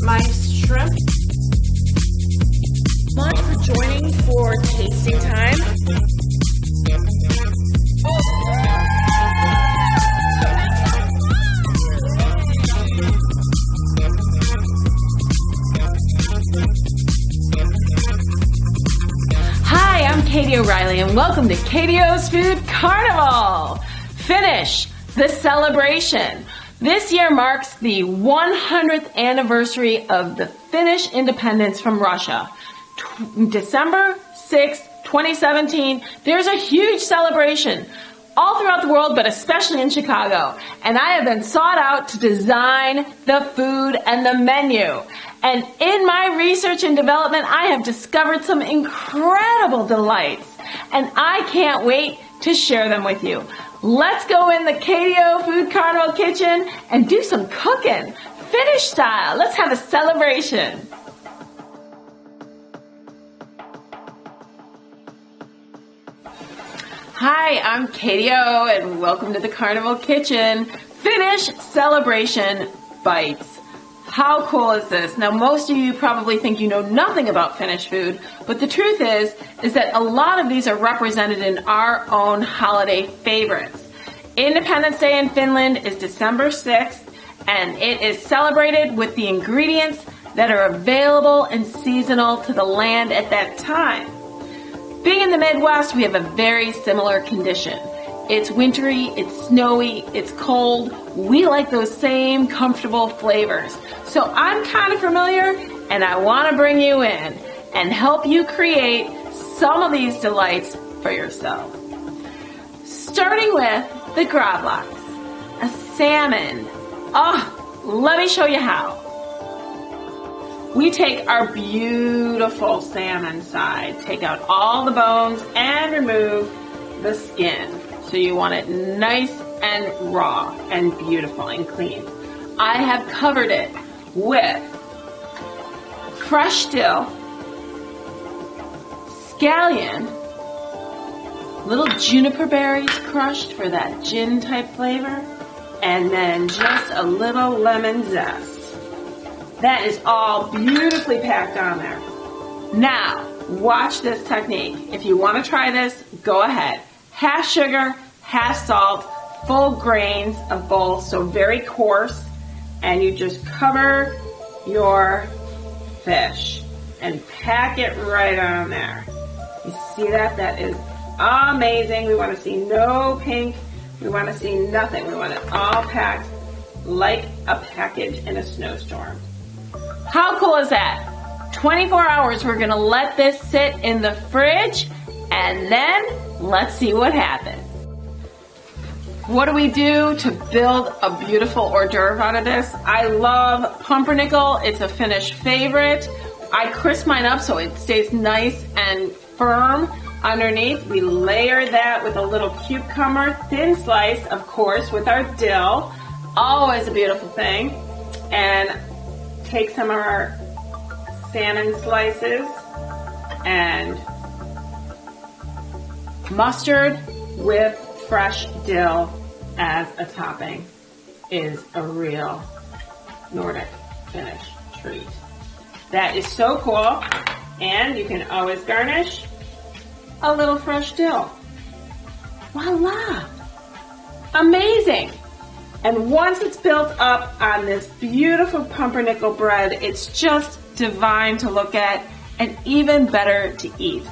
my shrimp. Much for joining for tasting time. Hi, I'm Katie O'Reilly and welcome to Katie's Food Carnival. Finnish, the celebration. This year marks the 100th anniversary of the Finnish independence from Russia. December 6th, 2017, there's a huge celebration all throughout the world, but especially in Chicago. And I have been sought out to design the food and the menu. And in my research and development, I have discovered some incredible delights. And I can't wait to share them with you. Let's go in the KDO Food Carnival kitchen and do some cooking, Finnish style. Let's have a celebration. Hi, I'm Katie O, and welcome to the Carnival Kitchen. Finnish celebration bites. How cool is this? Now, most of you probably think you know nothing about Finnish food, but the truth is that a lot of these are represented in our own holiday favorites. Independence Day in Finland is December 6th, and it is celebrated with the ingredients that are available and seasonal to the land at that time. Being in the Midwest, we have a very similar condition. It's wintry, it's snowy, it's cold. We like those same comfortable flavors. So I'm kind of familiar, and I want to bring you in and help you create some of these delights for yourself. Starting with the gravlax, a salmon. Let me show you how. We take our beautiful salmon side, take out all the bones and remove the skin. So you want it nice and raw and beautiful and clean. I have covered it with fresh dill, scallion, little juniper berries crushed for that gin type flavor, and then just a little lemon zest. That is all beautifully packed on there. Now, watch this technique. If you want to try this, go ahead. Half sugar, half salt, full grains of both, so very coarse, and you just cover your fish and pack it right on there. You see that? That is amazing. We want to see no pink. We want to see nothing. We want it all packed like a package in a snowstorm. How cool is that? 24 hours, we're going to let this sit in the fridge, and then let's see what happens. What do we do to build a beautiful hors d'oeuvre out of this? I love pumpernickel. It's a Finnish favorite. I crisp mine up so it stays nice and firm underneath. We layer that with a little cucumber, thin slice, of course, with our dill. Always a beautiful thing. And take some of our salmon slices and mustard with fresh dill as a topping is a real Nordic Finnish treat. That is so cool, and you can always garnish a little fresh dill. Voila! Amazing! And once it's built up on this beautiful pumpernickel bread, it's just divine to look at and even better to eat.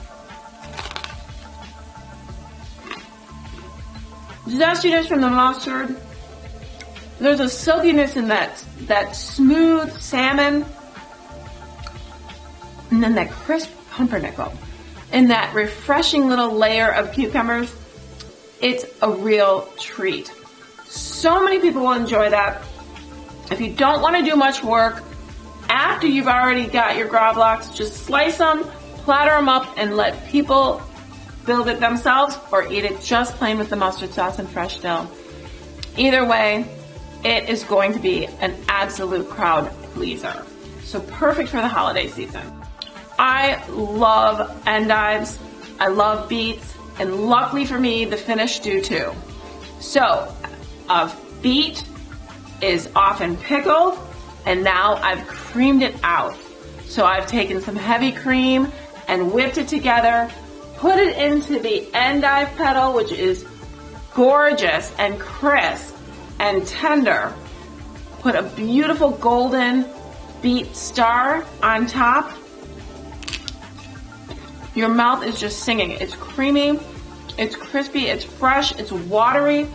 Zestiness from the mustard. There's a silkiness in that smooth salmon, and then that crisp pumpernickel, and that refreshing little layer of cucumbers. It's a real treat. So many people will enjoy that. If you don't want to do much work, after you've already got your gravlax, just slice them, platter them up, and let people build it themselves or eat it just plain with the mustard sauce and fresh dill. Either way, it is going to be an absolute crowd pleaser. So perfect for the holiday season. I love endives, I love beets, and luckily for me, the Finnish do too. So, a beet is often pickled, And now I've creamed it out. So I've taken some heavy cream and whipped it together, put it into the endive petal, which is gorgeous and crisp and tender. Put a beautiful golden beet star on top. Your mouth is just singing. It's creamy, it's crispy, it's fresh, it's watery,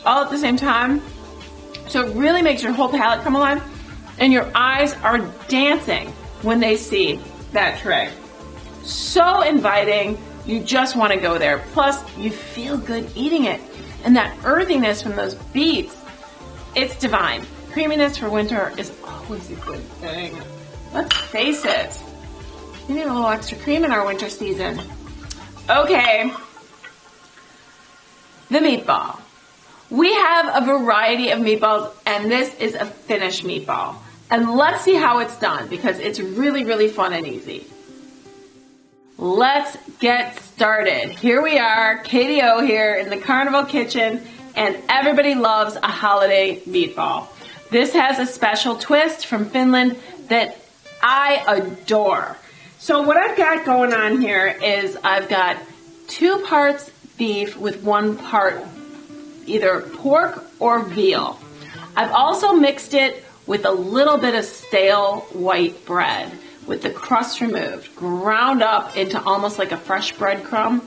all at the same time. So it really makes your whole palate come alive, and your eyes are dancing when they see that tray. So inviting, you just want to go there. Plus, you feel good eating it. And that earthiness from those beets, it's divine. Creaminess for winter is always a good thing. Let's face it, we need a little extra cream in our winter season. Okay, the meatball. We have a variety of meatballs, and this is a Finnish meatball. And let's see how it's done, because it's really, really fun and easy. Let's get started. Here we are, KDO here in the Carnival kitchen, and everybody loves a holiday meatball. This has a special twist from Finland that I adore. So what I've got going on here is I've got 2 parts beef with 1 part either pork or veal. I've also mixed it with a little bit of stale white bread with the crust removed, ground up into almost like a fresh breadcrumb.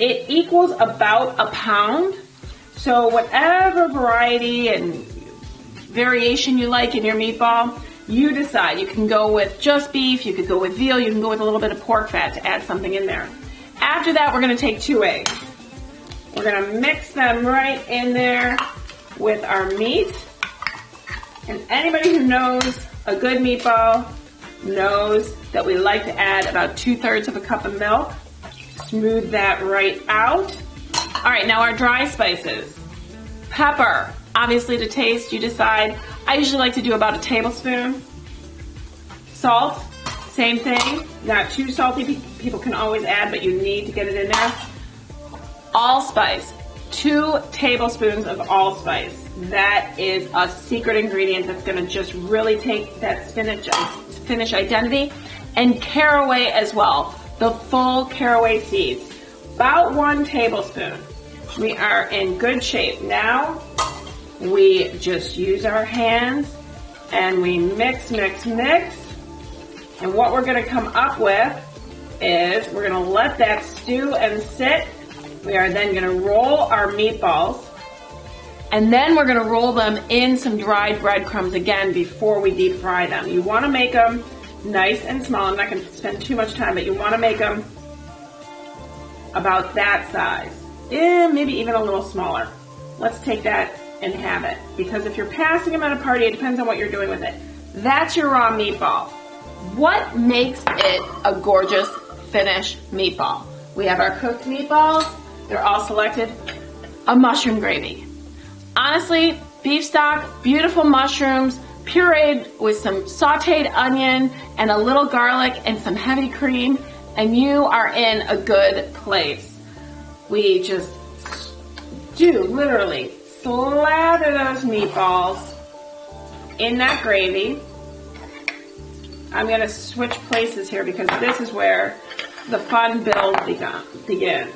It equals about a pound. So whatever variety and variation you like in your meatball, you decide. You can go with just beef, you could go with veal, you can go with a little bit of pork fat to add something in there. After that, we're gonna take 2 eggs. We're gonna mix them right in there with our meat. And anybody who knows a good meatball knows that we like to add about 2/3 of a cup of milk. Smooth that right out. All right, now our dry spices. Pepper, obviously to taste, you decide. I usually like to do about a tablespoon. Salt, same thing. Not too salty, people can always add, but you need to get it in there. Allspice, 2 tablespoons of allspice. That is a secret ingredient that's gonna just really take that Finnish identity. And caraway as well, the full caraway seeds. About 1 tablespoon. We are in good shape. Now, we just use our hands and we mix, mix, mix. And what we're gonna come up with is we're gonna let that stew and sit. We are then gonna roll our meatballs, and then we're gonna roll them in some dried breadcrumbs again before we deep fry them. You wanna make them nice and small. I'm not gonna spend too much time, but you wanna make them about that size. Maybe even a little smaller. Let's take that and have it. Because if you're passing them at a party, it depends on what you're doing with it. That's your raw meatball. What makes it a gorgeous Finnish meatball? We have our cooked meatballs. They're all selected. A mushroom gravy. Honestly, beef stock, beautiful mushrooms, pureed with some sauteed onion and a little garlic and some heavy cream, and you are in a good place. We just do literally slather those meatballs in that gravy. I'm going to switch places here because this is where the fun build begins.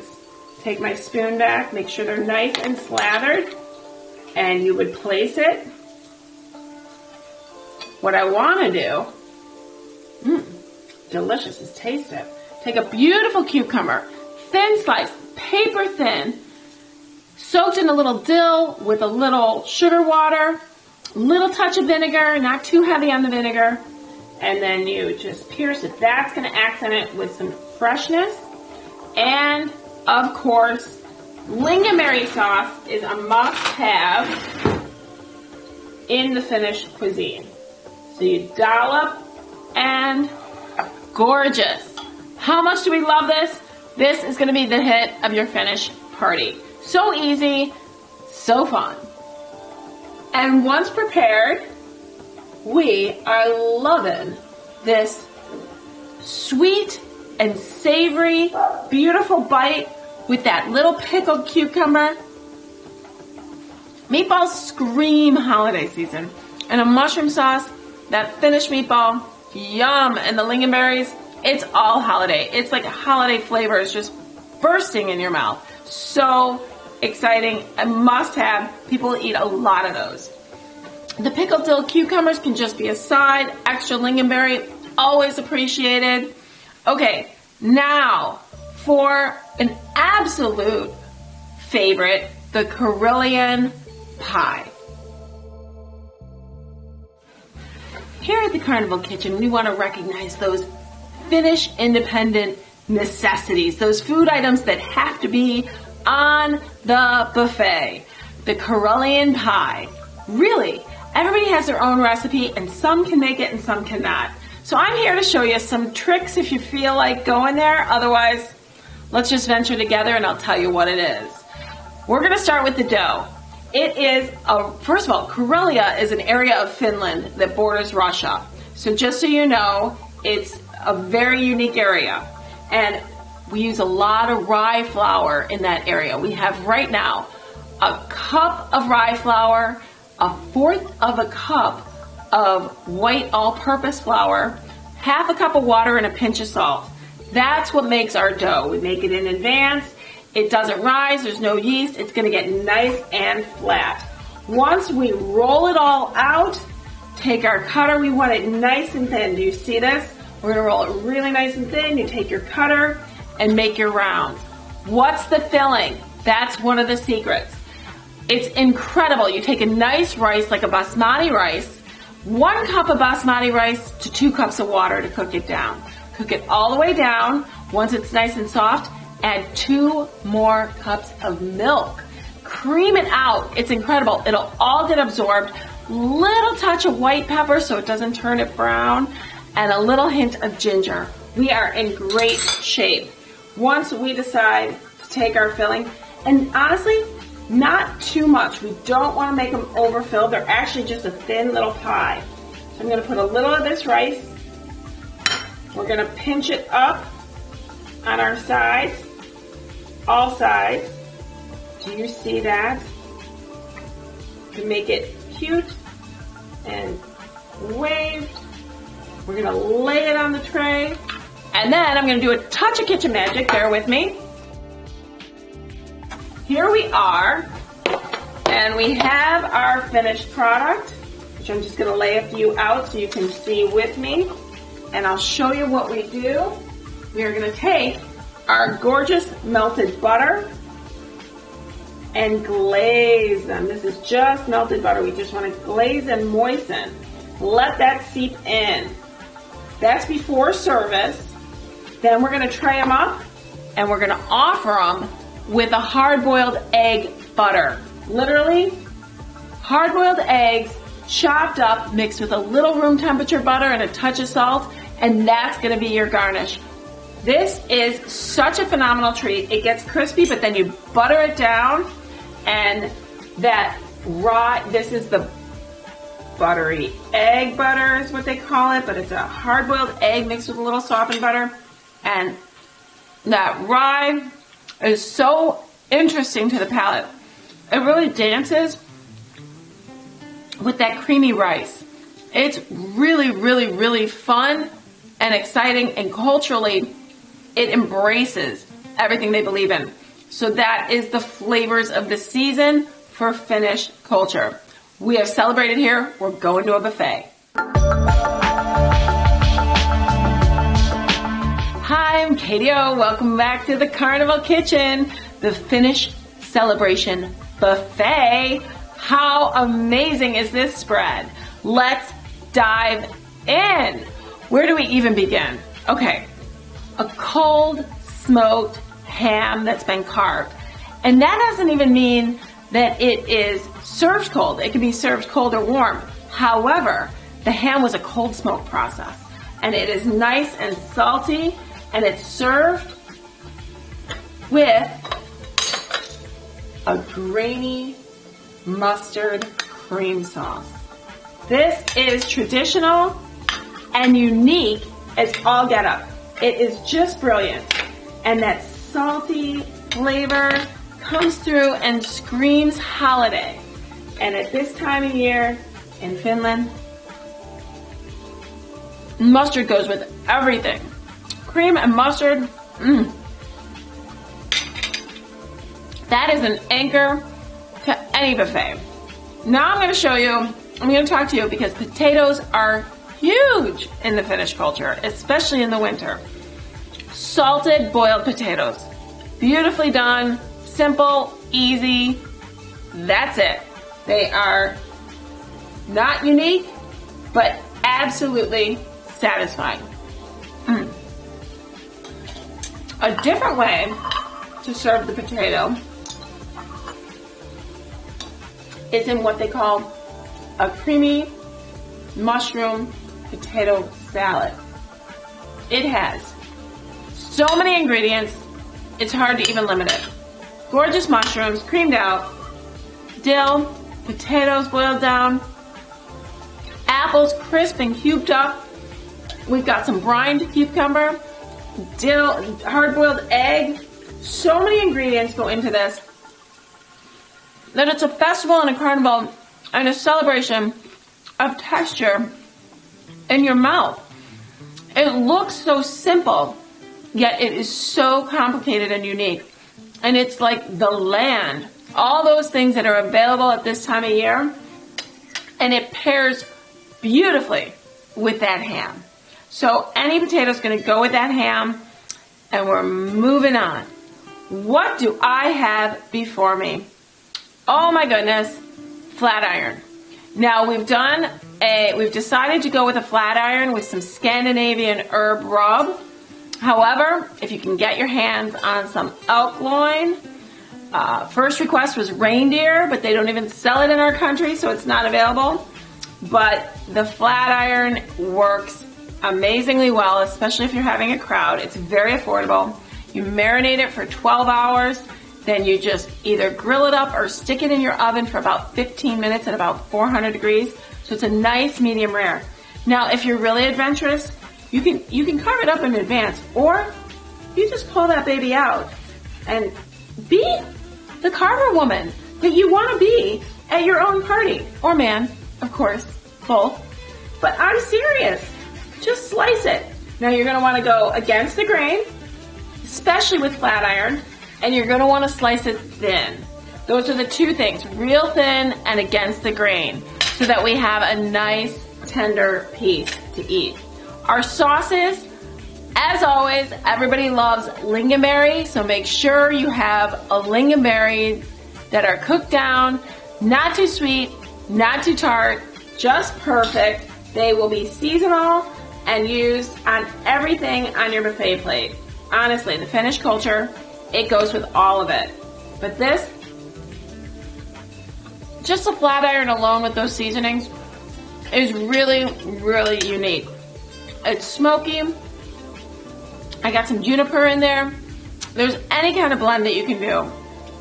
Take my spoon back, make sure they're nice and slathered, and you would place it. What I want to do, delicious, is taste it. Take a beautiful cucumber, thin slice, paper thin, soaked in a little dill with a little sugar water, little touch of vinegar, not too heavy on the vinegar, and then you just pierce it. That's going to accent it with some freshness. And of course, lingonberry sauce is a must-have in the Finnish cuisine. So you dollop, and gorgeous. How much do we love this? This is going to be the hit of your Finnish party. So easy, so fun. And once prepared, we are loving this sweet and savory, beautiful bite with that little pickled cucumber. Meatballs scream holiday season, and a mushroom sauce that Finnish meatball, yum, and the lingonberries, it's all holiday. It's like a holiday flavor is just bursting in your mouth. So exciting, a must have. People eat a lot of those. The pickled dill cucumbers can just be a side. Extra lingonberry, always appreciated. Okay, now for an absolute favorite, the Karelian pie. Here at the Carnival Kitchen, we want to recognize those Finnish independent necessities, those food items that have to be on the buffet. The Karelian pie. Really, everybody has their own recipe and some can make it and some cannot. So I'm here to show you some tricks if you feel like going there. Otherwise, let's just venture together and I'll tell you what it is. We're going to start with the dough. It is, first of all, Karelia is an area of Finland that borders Russia. So just so you know, it's a very unique area. And we use a lot of rye flour in that area. We have right now a cup of rye flour, a fourth of a cup of white all-purpose flour, half a cup of water, and a pinch of salt. That's what makes our dough. We make it in advance. It doesn't rise, there's no yeast, it's gonna get nice and flat. Once we roll it all out, take our cutter, we want it nice and thin. Do you see this? We're gonna roll it really nice and thin. You take your cutter and make your rounds. What's the filling? That's one of the secrets. It's incredible. You take a nice rice, like a basmati rice, 1 cup of basmati rice to 2 cups of water to cook it down. Cook it all the way down. Once it's nice and soft, add 2 more cups of milk. Cream it out. It's incredible. It'll all get absorbed. Little touch of white pepper so it doesn't turn it brown, and a little hint of ginger. We are in great shape. Once we decide to take our filling, and honestly, not too much. We don't want to make them overfilled. They're actually just a thin little pie. So I'm going to put a little of this rice. We're going to pinch it up on our sides. All sides. Do you see that? To make it cute and waved. We're gonna lay it on the tray. And then I'm gonna do a touch of kitchen magic, bear with me. Here we are, and we have our finished product, which I'm just gonna lay a few out so you can see with me. And I'll show you what we do. We are gonna take our gorgeous melted butter and glaze them. This is just melted butter. We just want to glaze and moisten. Let that seep in. That's before service. Then we're going to tray them up and we're going to offer them with a hard-boiled egg butter. Literally, hard-boiled eggs chopped up, mixed with a little room temperature butter and a touch of salt, and that's going to be your garnish. This is such a phenomenal treat. It gets crispy, but then you butter it down, and that raw, this is the buttery egg butter is what they call it, but it's a hard-boiled egg mixed with a little softened butter, and that rye is so interesting to the palate. It really dances with that creamy rice. It's really, really, really fun and exciting, and culturally, it embraces everything they believe in. So that is the flavors of the season for Finnish culture. We have celebrated here. We're going to a buffet. Hi, I'm Katie O. Welcome back to the Carnival Kitchen, the Finnish celebration buffet. How amazing is this spread? Let's dive in. Where do we even begin? Okay. A cold smoked ham that's been carved. And that doesn't even mean that it is served cold. It can be served cold or warm. However, the ham was a cold smoke process. And it is nice and salty, and it's served with a grainy mustard cream sauce. This is traditional and unique as all get up. It is just brilliant. And that salty flavor comes through and screams holiday. And at this time of year in Finland, Mustard goes with everything. Cream and mustard, that is an anchor to any buffet. Now I'm going to show you, I'm going to talk to you because potatoes are huge in the Finnish culture, especially in the winter. Salted boiled potatoes. Beautifully done, simple, easy. That's it. They are not unique, but absolutely satisfying. A different way to serve the potato is in what they call a creamy mushroom potato salad. It has so many ingredients, it's hard to even limit it. Gorgeous mushrooms, creamed out, dill, potatoes boiled down, apples crisp and cubed up. We've got some brined cucumber, dill, hard-boiled egg. So many ingredients go into this that it's a festival and a carnival and a celebration of texture in your mouth. It looks so simple, yet it is so complicated and unique. And it's like the land, all those things that are available at this time of year, and it pairs beautifully with that ham. So any potato is going to go with that ham, and we're moving on. What do I have before me? Oh my goodness, flat iron. Now we've decided to go with a flat iron with some Scandinavian herb rub. However, if you can get your hands on some elk loin, first request was reindeer, but they don't even sell it in our country, so it's not available. But the flat iron works amazingly well, especially if you're having a crowd. It's very affordable. You marinate it for 12 hours, then you just either grill it up or stick it in your oven for about 15 minutes at about 400 degrees. So it's a nice medium rare. Now, if you're really adventurous, you can carve it up in advance, or you just pull that baby out and be the carver woman that you want to be at your own party, or man, of course, both. But I'm serious. Just slice it. Now you're going to want to go against the grain, especially with flat iron, and you're going to want to slice it thin. Those are the two things, real thin and against the grain, so that we have a nice tender piece to eat. Our sauces, as always, everybody loves lingonberry, so make sure you have a lingonberry that are cooked down, not too sweet, not too tart, just perfect. They will be seasonal and used on everything on your buffet plate. Honestly, the Finnish culture, it goes with all of it. But this, just a flat iron alone with those seasonings is really, really unique. It's smoky. I got some juniper in there. There's any kind of blend that you can do,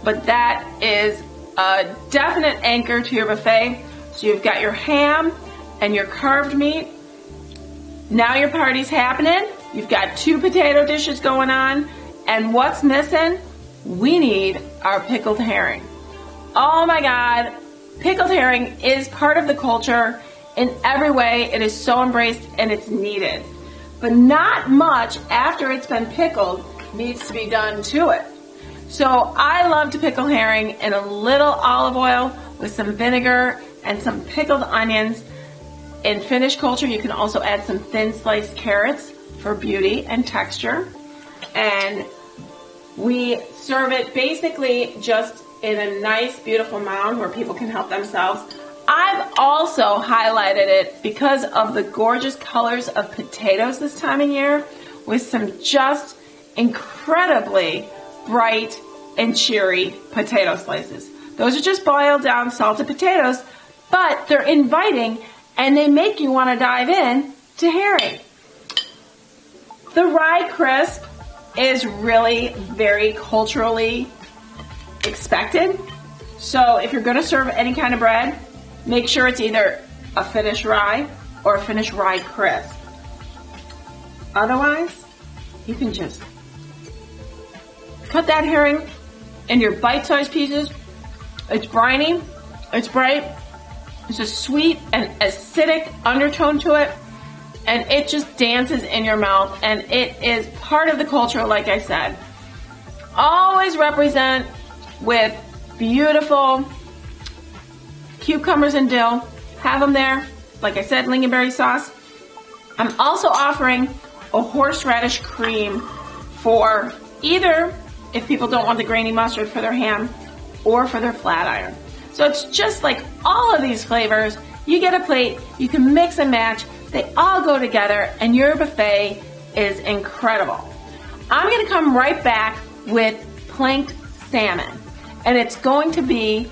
but that is a definite anchor to your buffet. So you've got your ham and your carved meat. Now your party's happening. You've got two potato dishes going on, and what's missing? We need our pickled herring. Oh my God, pickled herring is part of the culture in every way. It is so embraced and it's needed. But not much after it's been pickled needs to be done to it. So I love to pickle herring in a little olive oil with some vinegar and some pickled onions. In Finnish culture, you can also add some thin sliced carrots for beauty and texture. And we serve it basically just in a nice, beautiful mound where people can help themselves. I've also highlighted it because of the gorgeous colors of potatoes this time of year with some just incredibly bright and cheery potato slices. Those are just boiled down salted potatoes, but they're inviting and they make you want to dive in to herring. The rye crisp is really very culturally expected. So if you're going to serve any kind of bread, make sure it's either a Finnish rye or a Finnish rye crisp. Otherwise, you can just cut that herring in your bite-sized pieces. It's briny, it's bright, there's a sweet and acidic undertone to it. and it just dances in your mouth, and it is part of the culture, like I said. Always represent with beautiful cucumbers and dill. Have them there. Like I said, lingonberry sauce. I'm also offering a horseradish cream for either if people don't want the grainy mustard for their ham or for their flat iron. So it's just like all of these flavors. You get a plate, you can mix and match, they all go together, and your buffet is incredible. I'm gonna come right back with planked salmon, and it's going to be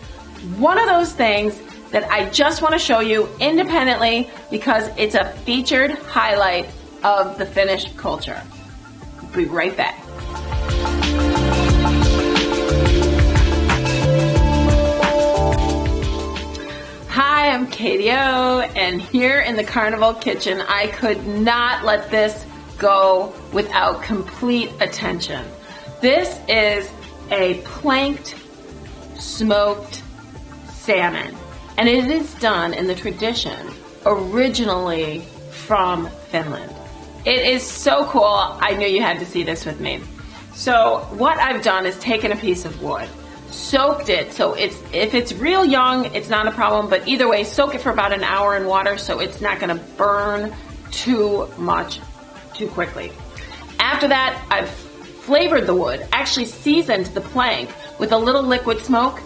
one of those things that I just want to show you independently because it's a featured highlight of the Finnish culture. Be right back. Hi, I'm Katie O, and here in the Carnival kitchen, I could not let this go without complete attention. This is a planked, smoked salmon, and it is done in the tradition originally from Finland. It is so cool. I knew you had to see this with me. So what I've done is taken a piece of wood, soaked it, so if it's real young, it's not a problem, but either way, soak it for about an hour in water so it's not gonna burn too much too quickly. After that, I've flavored the wood, actually seasoned the plank with a little liquid smoke,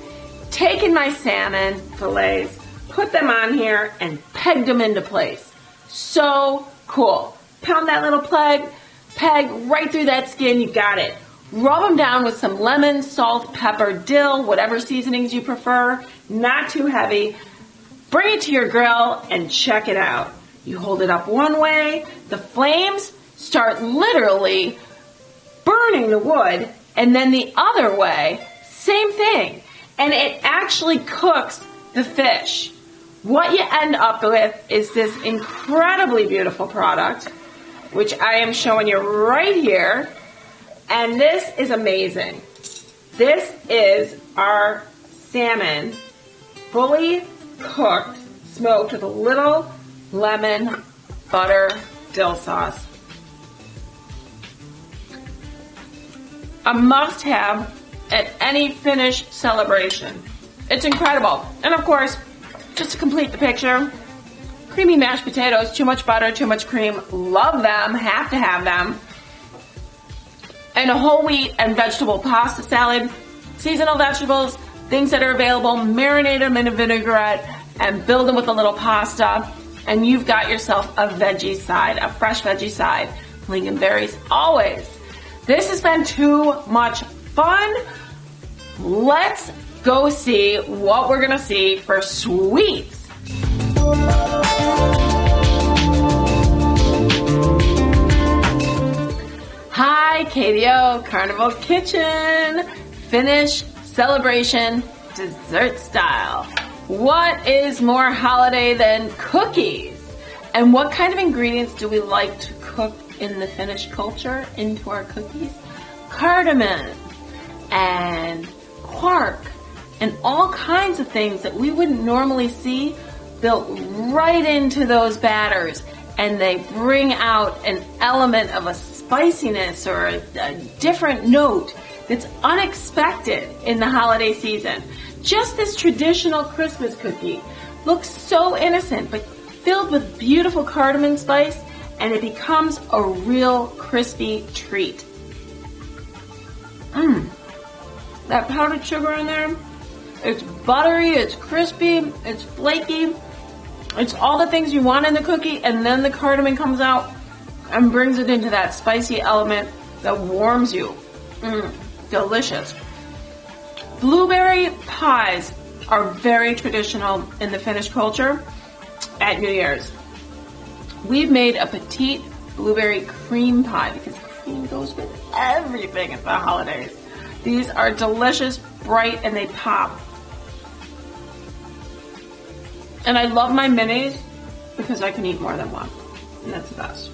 taken my salmon fillets, put them on here, and pegged them into place. So cool. Pound that little peg right through that skin, you got it. Rub them down with some lemon, salt, pepper, dill, whatever seasonings you prefer, not too heavy. Bring it to your grill and check it out. You hold it up one way, the flames start literally burning the wood, and then the other way, same thing. And it actually cooks the fish. What you end up with is this incredibly beautiful product, which I am showing you right here. And this is amazing. This is our salmon, fully cooked, smoked with a little lemon, butter, dill sauce. A must-have at any Finnish celebration. It's incredible. And of course, just to complete the picture, creamy mashed potatoes, too much butter, too much cream, love them, have to have them. And a whole wheat and vegetable pasta salad, seasonal vegetables, things that are available, marinate them in a vinaigrette and build them with a little pasta, and you've got yourself a veggie side, a fresh veggie side. Lingonberries always. This has been too much fun. Let's go see what we're gonna see for sweets. Hi, Katie O, Carnival Kitchen, Finnish celebration, dessert style. What is more holiday than cookies? And what kind of ingredients do we like to cook in the Finnish culture into our cookies? Cardamom and quark and all kinds of things that we wouldn't normally see built right into those batters, and they bring out an element of a spiciness or a different note that's unexpected in the holiday season. Just this traditional Christmas cookie looks so innocent, but filled with beautiful cardamom spice, and it becomes a real crispy treat. That powdered sugar in there, it's buttery, it's crispy, it's flaky, it's all the things you want in the cookie, and then the cardamom comes out and brings it into that spicy element that warms you. Delicious. Blueberry pies are very traditional in the Finnish culture at New Year's. We've made a petite blueberry cream pie because cream goes with everything at the holidays. These are delicious, bright, and they pop. And I love my minis because I can eat more than one. And that's the best.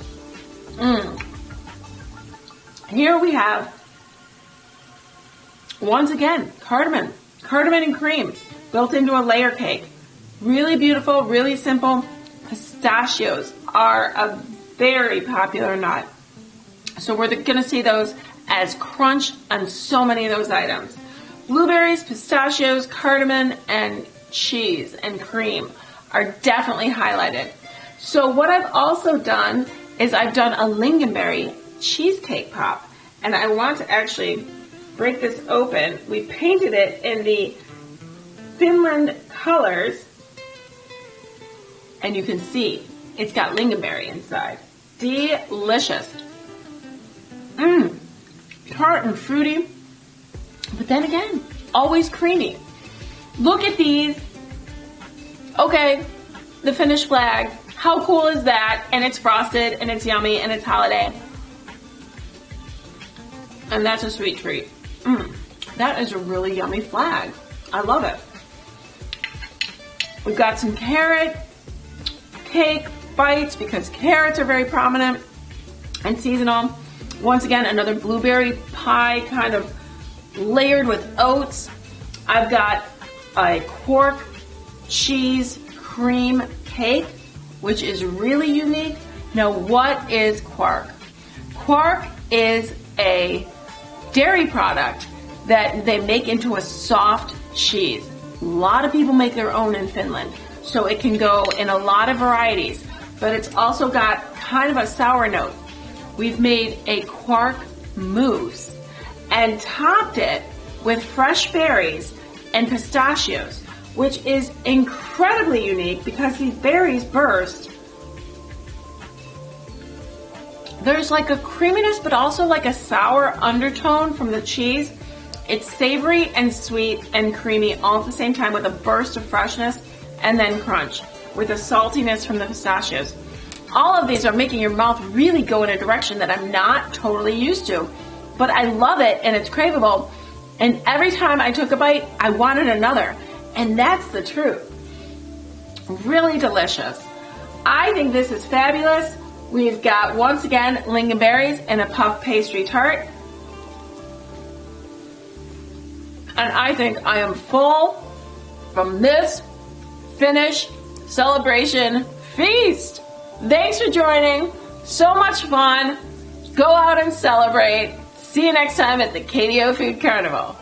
Here we have, once again, cardamom. Cardamom and cream built into a layer cake. Really beautiful, really simple. Pistachios are a very popular nut. So we're gonna see those as crunch on so many of those items. Blueberries, pistachios, cardamom, and cheese and cream are definitely highlighted. So what I've also done is I've done a lingonberry cheesecake pop. And I want to actually break this open. We painted it in the Finland colors. And you can see it's got lingonberry inside. Delicious. Tart and fruity. But then again, always creamy. Look at these. Okay, the Finnish flag. How cool is that? And it's frosted, and it's yummy, and it's holiday. And that's a sweet treat. That is a really yummy flag. I love it. We've got some carrot cake bites because carrots are very prominent and seasonal. Once again, another blueberry pie kind of layered with oats. I've got a quark cheese cream cake, which is really unique. Now, what is quark? Quark is a dairy product that they make into a soft cheese. A lot of people make their own in Finland, so it can go in a lot of varieties, but it's also got kind of a sour note. We've made a quark mousse and topped it with fresh berries and pistachios, which is incredibly unique because these berries burst. There's like a creaminess, but also like a sour undertone from the cheese. It's savory and sweet and creamy all at the same time with a burst of freshness and then crunch with a saltiness from the pistachios. All of these are making your mouth really go in a direction that I'm not totally used to, but I love it and it's craveable. And every time I took a bite, I wanted another. And that's the truth. Really delicious. I think this is fabulous. We've got, once again, lingonberries and a puff pastry tart. And I think I am full from this Finnish celebration feast. Thanks for joining. So much fun. Go out and celebrate. See you next time at the KDO Food Carnival.